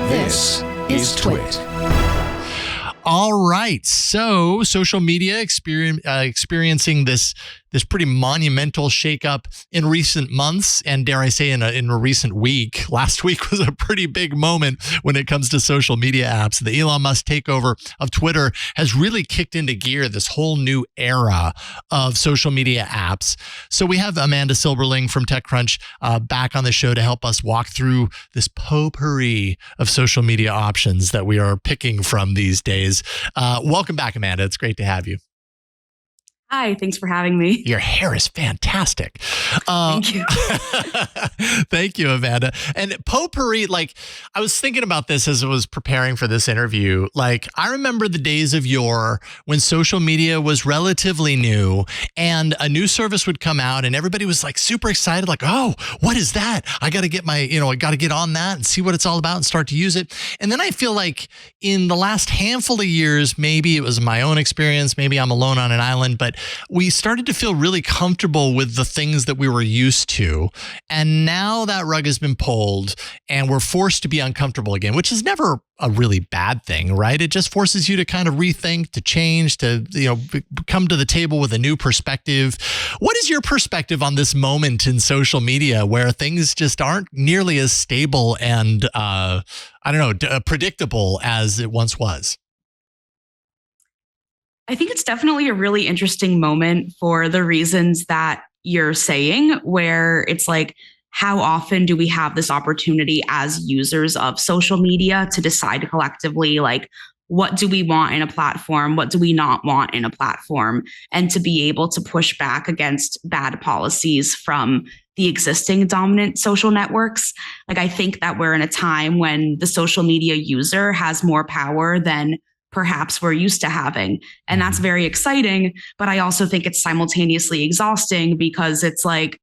This is TWiT. All right. So social media experiencing this pretty monumental shakeup in recent months, and dare I say in a recent week. Last week was a pretty big moment when it comes to social media apps. The Elon Musk takeover of Twitter has really kicked into gear this whole new era of social media apps. So we have Amanda Silberling from TechCrunch back on the show to help us walk through this potpourri of social media options that we are picking from these days. Welcome back, Amanda. It's great to have you. Hi, thanks for having me. Your hair is fantastic. Thank you. Thank you, Amanda. And potpourri, like, I was thinking about this as I was preparing for this interview. Like, I remember the days of yore when social media was relatively new and a new service would come out and everybody was like super excited, like, oh, what is that? I got to get I got to get on that and see what it's all about and start to use it. And then I feel like in the last handful of years, maybe it was my own experience, maybe I'm alone on an island, but we started to feel really comfortable with the things that we were used to. And now that rug has been pulled and we're forced to be uncomfortable again, which is never a really bad thing, right? It just forces you to kind of rethink, to change, to, come to the table with a new perspective. What is your perspective on this moment in social media where things just aren't nearly as stable and, predictable as it once was? I think it's definitely a really interesting moment for the reasons that you're saying, where it's like, how often do we have this opportunity as users of social media to decide collectively, like, what do we want in a platform? What do we not want in a platform? And to be able to push back against bad policies from the existing dominant social networks. Like, I think that we're in a time when the social media user has more power than perhaps we're used to having. And that's very exciting. But I also think it's simultaneously exhausting because it's like,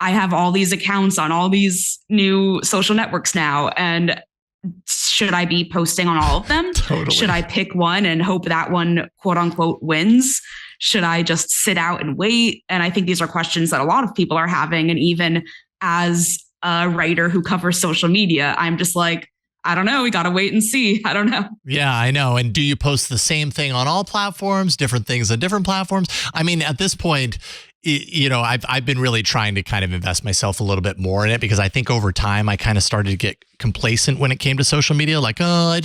I have all these accounts on all these new social networks now. And should I be posting on all of them? Totally. Should I pick one and hope that one, quote unquote, wins? Should I just sit out and wait? And I think these are questions that a lot of people are having. And even as a writer who covers social media, I'm just like, I don't know. We got to wait and see. I don't know. Yeah, I know. And do you post the same thing on all platforms, different things on different platforms? I mean, at this point, I've been really trying to kind of invest myself a little bit more in it because I think over time I kind of started to get complacent when it came to social media. Like, I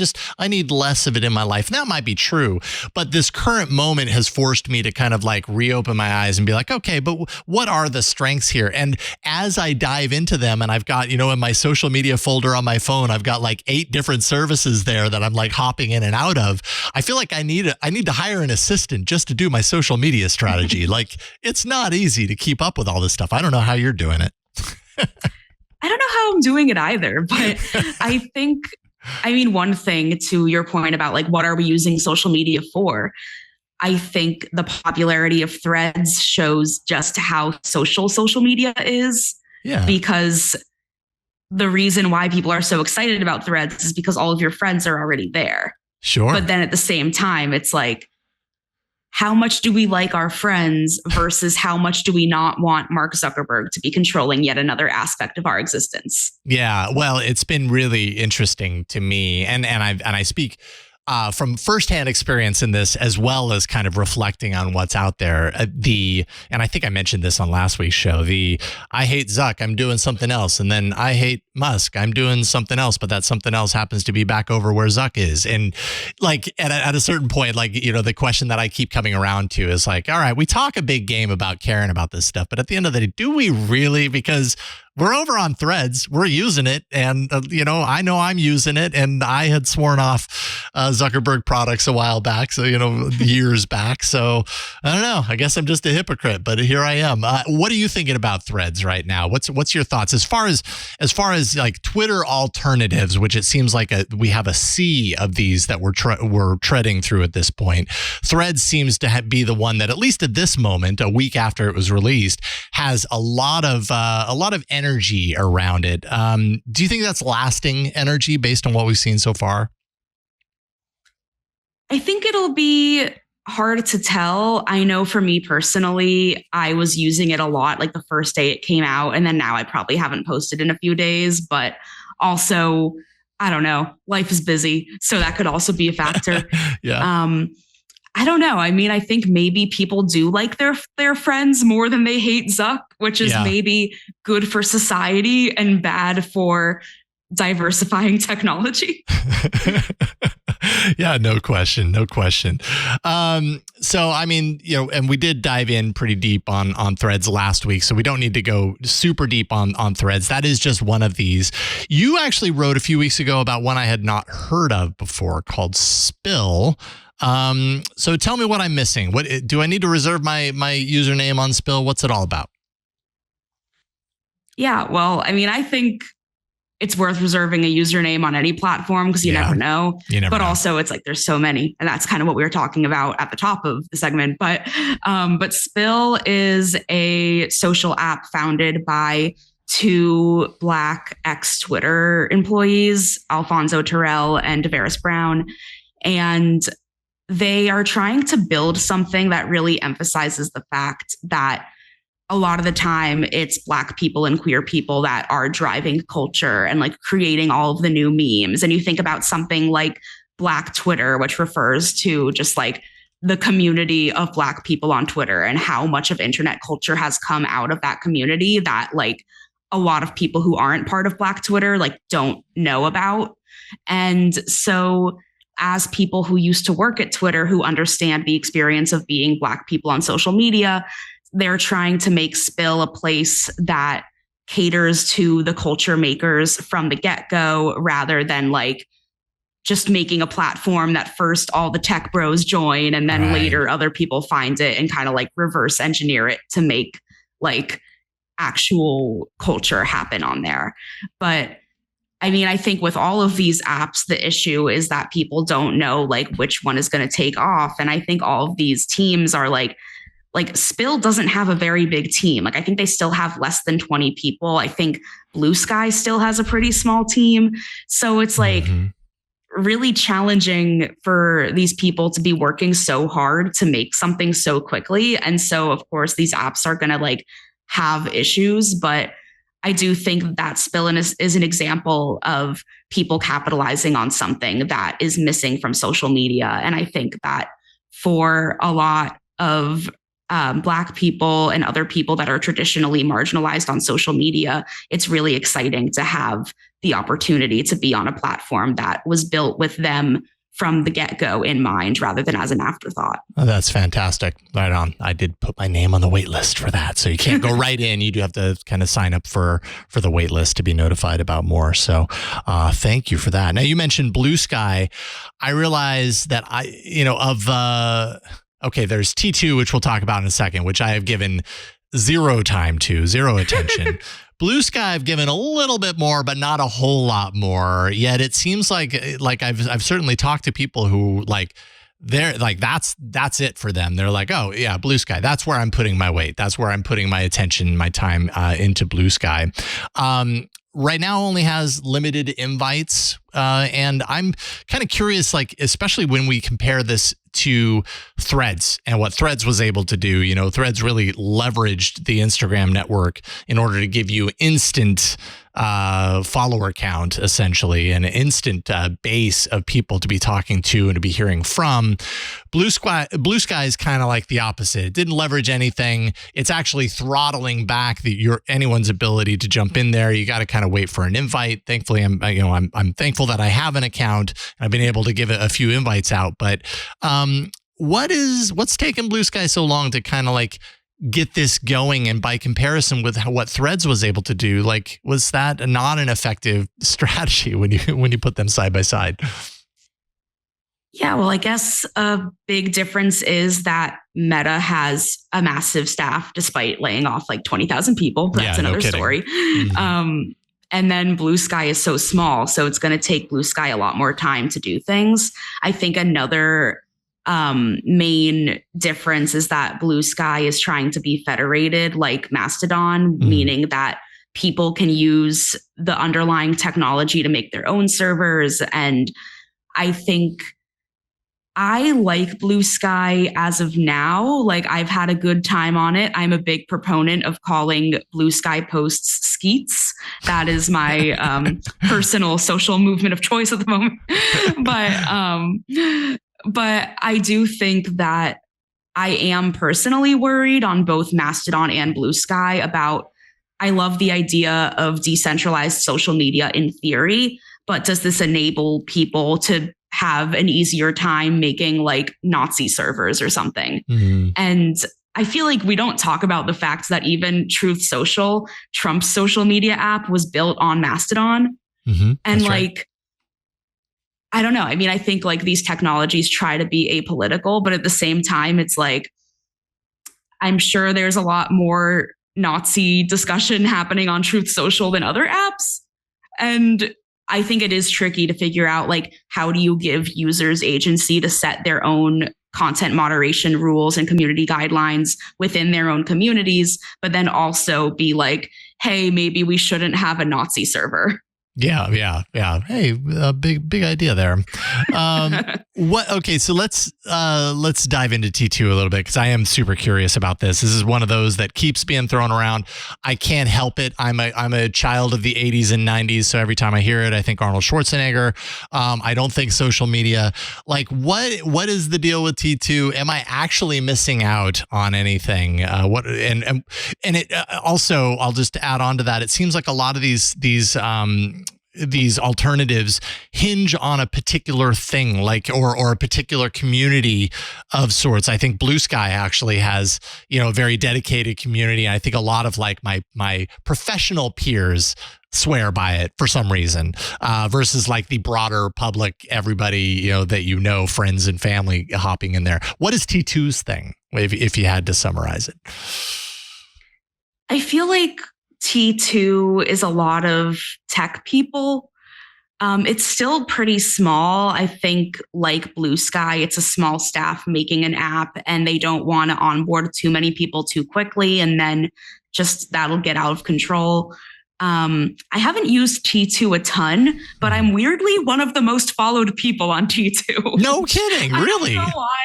need less of it in my life. And that might be true. But this current moment has forced me to kind of like reopen my eyes and be like, okay, but what are the strengths here? And as I dive into them, and I've got, in my social media folder on my phone, I've got like 8 different services there that I'm like hopping in and out of. I feel like I need to hire an assistant just to do my social media strategy. Like, it's not easy to keep up with all this stuff. I don't know how you're doing it. I don't know how I'm doing it either, but I think, one thing to your point about like, what are we using social media for? I think the popularity of Threads shows just how social media is. Yeah. Because the reason why people are so excited about Threads is because all of your friends are already there. Sure. But then at the same time, it's like, how much do we like our friends versus how much do we not want Mark Zuckerberg to be controlling yet another aspect of our existence? Yeah, well, it's been really interesting to me, and I speak from firsthand experience in this, as well as kind of reflecting on what's out there. And I think I mentioned this on last week's show, I hate Zuck, I'm doing something else. And then I hate Musk, I'm doing something else, but that something else happens to be back over where Zuck is. And like at a certain point, like, the question that I keep coming around to is like, all right, we talk a big game about caring about this stuff, but at the end of the day, do we really? Because we're over on Threads, we're using it, and I know I'm using it, and I had sworn off Zuckerberg products a while back, so years back. So I don't know. I guess I'm just a hypocrite, but here I am. What are you thinking about Threads right now? What's your thoughts as far as like Twitter alternatives, which it seems like we have a sea of these that we're treading through at this point. Threads seems to be the one that, at least at this moment, a week after it was released, has a lot of energy around it. Do you think that's lasting energy based on what we've seen so far? I think it'll be hard to tell. I know for me personally, I was using it a lot, like the first day it came out, and then now I probably haven't posted in a few days, but also I don't know, life is busy. So that could also be a factor. Yeah. I don't know. I mean, I think maybe people do like their friends more than they hate Zuck, which is maybe good for society and bad for diversifying technology. Yeah, no question. No question. So, I mean, and we did dive in pretty deep on Threads last week, so we don't need to go super deep on Threads. That is just one of these. You actually wrote a few weeks ago about one I had not heard of before called Spill. So tell me what I'm missing. What do I need to reserve my username on Spill? What's it all about? Yeah, well, I mean, I think it's worth reserving a username on any platform because you never know. But also it's like there's so many. And that's kind of what we were talking about at the top of the segment. But Spill is a social app founded by two Black ex-Twitter employees, Alfonso Terrell and Davaris Brown. And they are trying to build something that really emphasizes the fact that a lot of the time it's Black people and queer people that are driving culture and like creating all of the new memes. And you think about something like Black Twitter, which refers to just like the community of Black people on Twitter and how much of internet culture has come out of that community that like a lot of people who aren't part of Black Twitter like don't know about. And so as people who used to work at Twitter, who understand the experience of being Black people on social media, they're trying to make Spill a place that caters to the culture makers from the get-go rather than like just making a platform that first all the tech bros join and then later other people find it and kind of like reverse engineer it to make like actual culture happen on there. But I mean, I think with all of these apps, the issue is that people don't know like which one is going to take off. And I think all of these teams are like Spill doesn't have a very big team. Like I think they still have less than 20 people. I think Blue Sky still has a pretty small team. So it's like really challenging for these people to be working so hard to make something so quickly. And so of course these apps are going to like have issues, but I do think that Spill is an example of people capitalizing on something that is missing from social media. And I think that for a lot of Black people and other people that are traditionally marginalized on social media, it's really exciting to have the opportunity to be on a platform that was built with them from the get-go in mind rather than as an afterthought. Oh, that's fantastic. Right on. I did put my name on the wait list for that. So you can't go right in. You do have to kind of sign up for the wait list to be notified about more. So thank you for that. Now you mentioned Blue Sky. I realize that okay, there's T2, which we'll talk about in a second, which I have given zero attention. Blue Sky I've given a little bit more, but not a whole lot more. Yet it seems like I've certainly talked to people who like they're like that's it for them. They're like, oh yeah, Blue Sky. That's where I'm putting my weight. That's where I'm putting my attention, my time into Blue Sky. Right now only has limited invites. And I'm kind of curious, like, especially when we compare this to Threads and what Threads was able to do. You know, Threads really leveraged the Instagram network in order to give you instant follower count, essentially, and an instant base of people to be talking to and to be hearing from. Blue Sky is kind of like the opposite. It didn't leverage anything. It's actually throttling back anyone's ability to jump in there. You got to kind of wait for an invite. Thankfully, I'm thankful that I have an account and I've been able to give it a few invites out. But what's taken Blue Sky so long to kind of like get this going? And by comparison with what Threads was able to do, like, was that not an effective strategy when you put them side by side? Yeah, well, I guess a big difference is that Meta has a massive staff despite laying off like 20,000 people. That's another story. Mm-hmm. And then Blue Sky is so small, so it's going to take Blue Sky a lot more time to do things. I think another main difference is that Blue Sky is trying to be federated like Mastodon, meaning that people can use the underlying technology to make their own servers. And I think I like Blue Sky as of now. Like, I've had a good time on it. I'm a big proponent of calling Blue Sky posts skeets. That is my personal social movement of choice at the moment. But I do think that I am personally worried on both Mastodon and Blue Sky about, I love the idea of decentralized social media in theory, but does this enable people to have an easier time making like Nazi servers or something? Mm-hmm. And I feel like we don't talk about the fact that even Truth Social, Trump's social media app, was built on Mastodon. Mm-hmm. And like, right. I don't know. I mean, I think like these technologies try to be apolitical, but at the same time, it's like, I'm sure there's a lot more Nazi discussion happening on Truth Social than other apps. And I think it is tricky to figure out, like, how do you give users agency to set their own content moderation rules and community guidelines within their own communities, but then also be like, hey, maybe we shouldn't have a Nazi server. Yeah. Hey, big idea there. Okay, so let's dive into T2 a little bit, because I am super curious about this. This is one of those that keeps being thrown around. I can't help it. I'm a child of the 80s and 90s, so every time I hear it, I think Arnold Schwarzenegger. I don't think social media. Like, what is the deal with T2? Am I actually missing out on anything? And it also, I'll just add on to that. It seems like a lot of these alternatives hinge on a particular thing, like or a particular community of sorts. I think Blue Sky actually has, a very dedicated community. I think a lot of like my professional peers swear by it for some reason, versus like the broader public, everybody, that friends and family hopping in there. What is T2's thing, if you had to summarize it? I feel like T2 is a lot of tech people. It's still pretty small. I think like Blue Sky, it's a small staff making an app, and they don't want to onboard too many people too quickly, and then just that'll get out of control. I haven't used T2 a ton, but I'm weirdly one of the most followed people on T2. No kidding, really? I don't know why.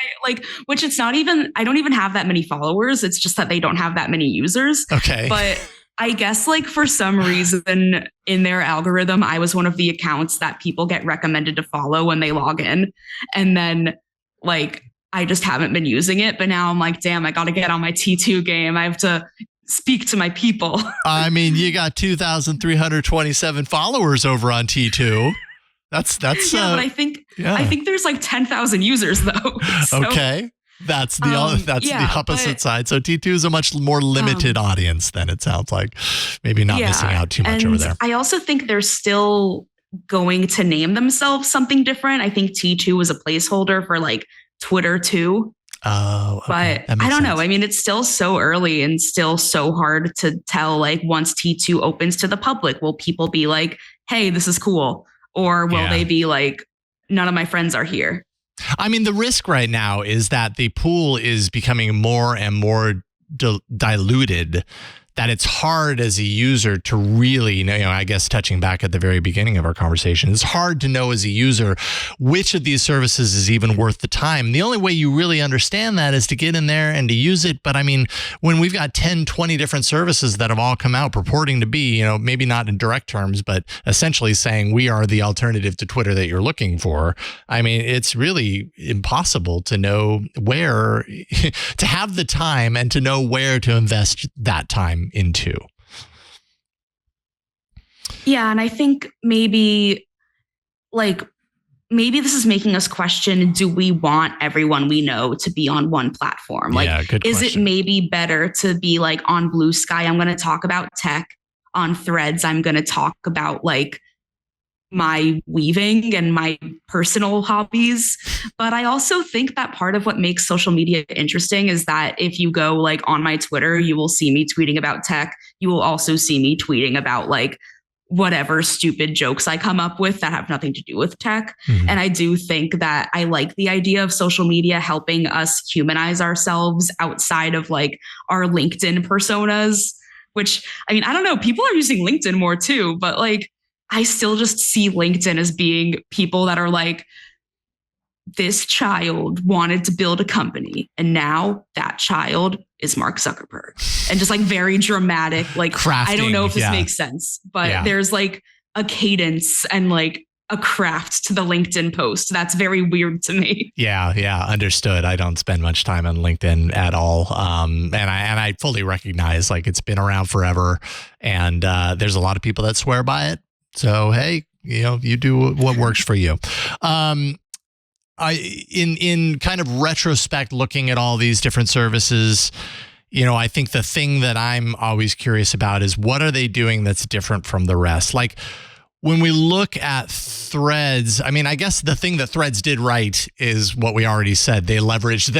Which it's not even, I don't even have that many followers. It's just that they don't have that many users. Okay. But I guess for some reason in their algorithm, I was one of the accounts that people get recommended to follow when they log in. And then I just haven't been using it. But now I'm like, damn, I got to get on my T2 game. I have to speak to my people. I mean, you got 2,327 followers over on T2. That's yeah, but I think there's 10,000 users though. So, okay. That's the opposite side. So T2 is a much more limited audience than it sounds like. Maybe not missing out too much over there. I also think they're still going to name themselves something different. I think T2 was a placeholder for Twitter too. Oh, okay. But I don't know. I mean, it's still so early and still so hard to tell, once T2 opens to the public, will people be like, hey, this is cool? Or will they be like, none of my friends are here? I mean, the risk right now is that the pool is becoming more and more diluted, that it's hard as a user to really, I guess touching back at the very beginning of our conversation, it's hard to know as a user which of these services is even worth the time. The only way you really understand that is to get in there and to use it. But I mean, when we've got 10, 20 different services that have all come out purporting to be, maybe not in direct terms, but essentially saying we are the alternative to Twitter that you're looking for. I mean, it's really impossible to know where to have the time and to know where to invest that time into. Yeah, and I think maybe this is making us question, do we want everyone we know to be on one platform? Good is question. It maybe better to be on Blue Sky, I'm going to talk about tech. On Threads, I'm going to talk about my weaving and my personal hobbies. But I also think that part of what makes social media interesting is that if you go on my Twitter, you will see me tweeting about tech. You will also see me tweeting about whatever stupid jokes I come up with that have nothing to do with tech. Mm-hmm. And I do think that I like the idea of social media helping us humanize ourselves outside of our LinkedIn personas, which, I mean, I don't know, people are using LinkedIn more too, but I still just see LinkedIn as being people that are this child wanted to build a company and now that child is Mark Zuckerberg, and just like very dramatic, like crafting, I don't know if this makes sense, but there's like a cadence and like a craft to the LinkedIn post. That's very weird to me. Yeah. Understood. I don't spend much time on LinkedIn at all. And I fully recognize like it's been around forever and there's a lot of people that swear by it. So, hey, you do what works for you. In kind of retrospect, looking at all these different services, I think the thing that I'm always curious about is what are they doing that's different from the rest? Like when we look at Threads, I mean, I guess the thing that Threads did right is what we already said. They leveraged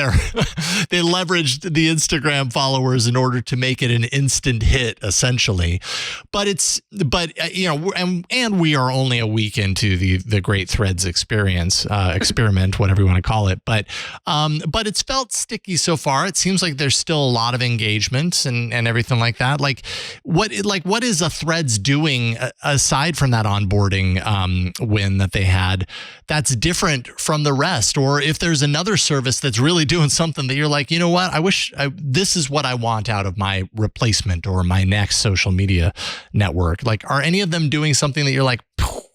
they leveraged the Instagram followers in order to make it an instant hit, essentially. But we are only a week into the great Threads experiment, whatever you want to call it. But it's felt sticky so far. It seems like there's still a lot of engagement and everything like that. Like what is a Threads doing aside from that onboarding win that they had that's different from the rest? Or if there's another service that's really doing something that you're like, you know what, this is what I want out of my replacement or my next social media network. Like, are any of them doing something that you're like,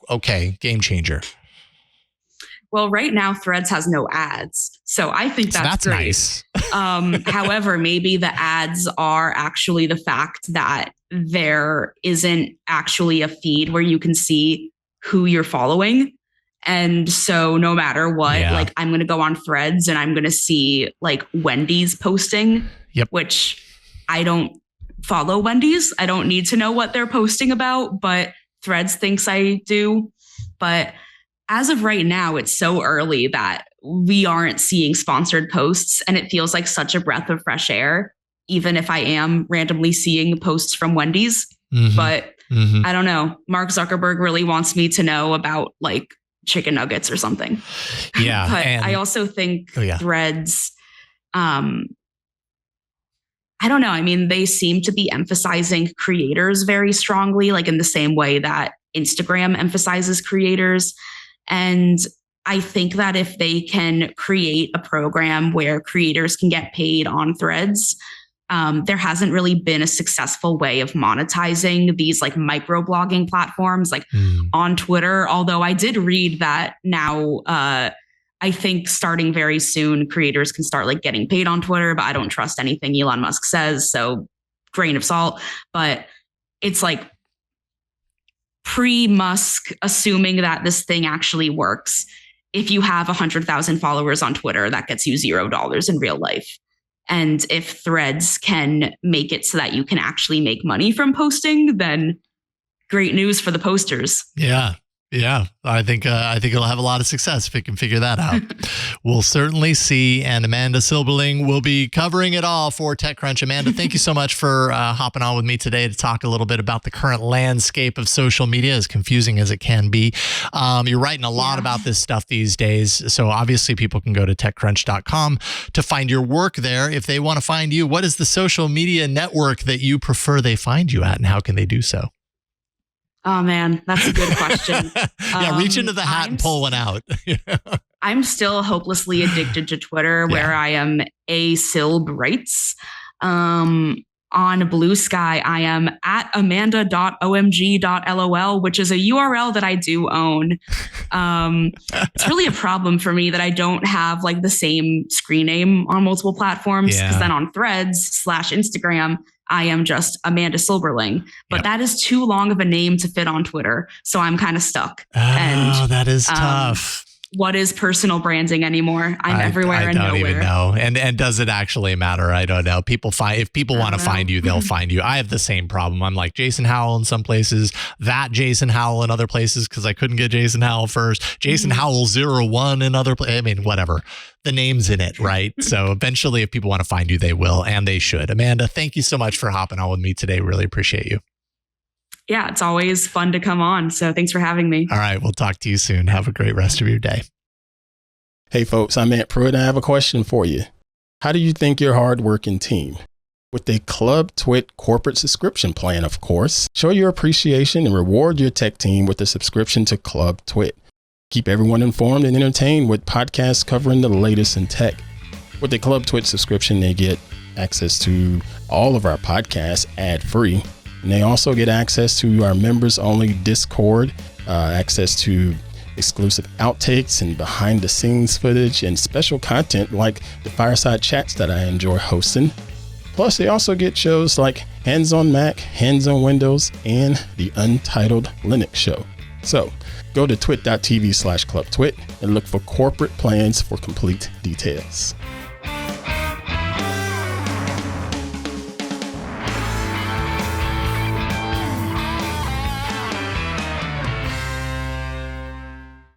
okay, game changer? Well, right now Threads has no ads, so I think that's great. Nice. However, maybe the ads are actually the fact that there isn't actually a feed where you can see who you're following. And so no matter what, like I'm going to go on Threads and I'm going to see like Wendy's posting, which I don't follow Wendy's. I don't need to know what they're posting about, but Threads thinks I do. But as of right now, it's so early that we aren't seeing sponsored posts, and it feels like such a breath of fresh air, even if I am randomly seeing posts from Wendy's. Mm-hmm. But I don't know. Mark Zuckerberg really wants me to know about like chicken nuggets or something. Yeah. But I also think Threads, I don't know. I mean, they seem to be emphasizing creators very strongly, like in the same way that Instagram emphasizes creators. And I think that if they can create a program where creators can get paid on Threads, there hasn't really been a successful way of monetizing these like microblogging platforms like on Twitter. Although I did read that now, I think starting very soon, creators can start like getting paid on Twitter, but I don't trust anything Elon Musk says. So grain of salt, but it's like pre-Musk, assuming that this thing actually works. If you have 100,000 followers on Twitter, that gets you $0 in real life. And if Threads can make it so that you can actually make money from posting, then great news for the posters. Yeah, I think it'll have a lot of success if it can figure that out. We'll certainly see. And Amanda Silberling will be covering it all for TechCrunch. Amanda, thank you so much for hopping on with me today to talk a little bit about the current landscape of social media, as confusing as it can be. You're writing a lot about this stuff these days. So obviously people can go to techcrunch.com to find your work there. If they want to find you, what is the social media network that you prefer they find you at, and how can they do so? Oh, man, that's a good question. Reach into the hat and pull one out. I'm still hopelessly addicted to Twitter, where I am @silbrights. On Blue Sky, I am at amanda.omg.lol, which is a URL that I do own. It's really a problem for me that I don't have like the same screen name on multiple platforms, because then on Threads /Instagram, I am just Amanda Silberling, but that is too long of a name to fit on Twitter. So I'm kind of stuck. That is tough. What is personal branding anymore? I'm everywhere and nowhere. I don't even know. And does it actually matter? I don't know. If people want to find you, they'll find you. I have the same problem. I'm like Jason Howell in some places, that Jason Howell in other places, because I couldn't get Jason Howell first. Jason Howell 01 in other places. I mean, whatever. The name's in it, right? So eventually, if people want to find you, they will, and they should. Amanda, thank you so much for hopping on with me today. Really appreciate you. Yeah, it's always fun to come on. So thanks for having me. All right. We'll talk to you soon. Have a great rest of your day. Hey, folks, I'm Ant Pruitt, and I have a question for you. How do you think your hardworking team, with a Club TWiT corporate subscription plan, of course, show your appreciation and reward your tech team with a subscription to Club TWiT? Keep everyone informed and entertained with podcasts covering the latest in tech. With the Club TWiT subscription, they get access to all of our podcasts ad-free. And they also get access to our members-only Discord, access to exclusive outtakes and behind-the-scenes footage and special content like the fireside chats that I enjoy hosting. Plus, they also get shows like Hands on Mac, Hands on Windows, and the Untitled Linux Show. So, go to twit.tv/clubtwit and look for corporate plans for complete details.